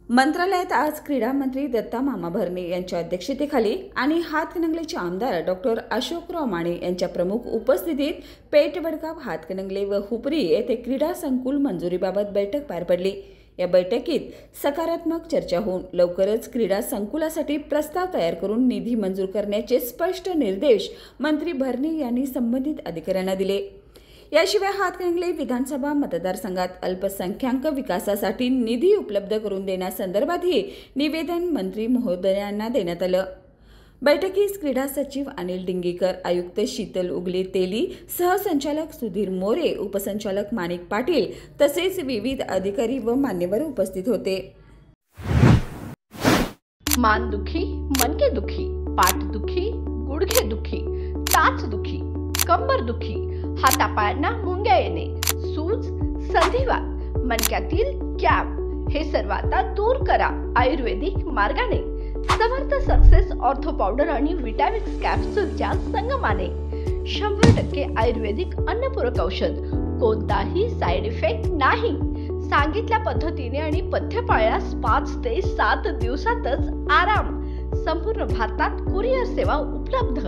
मंत्रालयात आज क्रीडा मंत्री दत्ता मामा भरणे यांच्या अध्यक्षतेखाली आणि हातकणंगलेचे आमदार डॉक्टर अशोकराव माने यांच्या प्रमुख उपस्थितीत पेठ वडगाव हातकणंगले व हुपरी येथे क्रीडा संकुल मंजुरीबाबत बैठक पार पडली। या बैठकीत सकारात्मक चर्चा होऊन लवकरच क्रीडा संकुलासाठी प्रस्ताव तयार करून निधी मंजूर करण्याचे स्पष्ट निर्देश मंत्री भरणे यांनी संबंधित अधिकाऱ्यांना दिले। याशिवाय हातकणंगले विधानसभा मतदारसंघात अल्पसंख्याक विकासासाठी निधी उपलब्ध करून देण्यासंदर्भातही निवेदन मंत्री महोदयांना देण्यात आलं। बैठकीस क्रीडा सचिव अनिल डिंगीकर, आयुक्त शीतल उगले तेली, सहसंचालक सुधीर मोरे, उपसंचालक माणिक पाटील तसेच विविध अधिकारी व मान्यवर उपस्थित होते। मान दुखी, मनके दुखी, पाठ दुखी, गुडघे दुखी, टाच दुखी, कंबर दुखी, हातापायांना मुंग्या येणे, सूज, संधिवात, मणक्यातील कॅप हे सर्व आता दूर करा आयुर्वेदिक मार्गाने। समर्थ सक्सेस ऑर्थो पावडर आणि विटामिक्स कॅप्सूलच्या संगमाने 100% आयुर्वेदिक अन्नपूरक औषध, कोणताही साइड इफेक्ट नाही। सांगितल्या पद्धतीने आणि पथ्य पाळल्यास 5 ते 7 दिवसातच आराम। संपूर्ण भारतात कुरिअर सेवा उपलब्ध।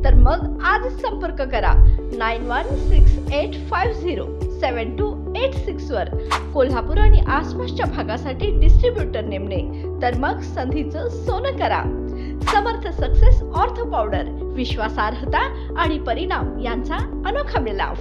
तर मग आज संपर्क करा 9168507286 वर। कोल्हापूर आणि आसपासच्या भागासाठी डिस्ट्रीब्युटर नेमणे। तर मग संधीचं सोनं करा। समर्थ सक्सेस ऑर्थो पावडर, विश्वासार्हता आणि परिणाम यांचा अनोखा मिलाफ।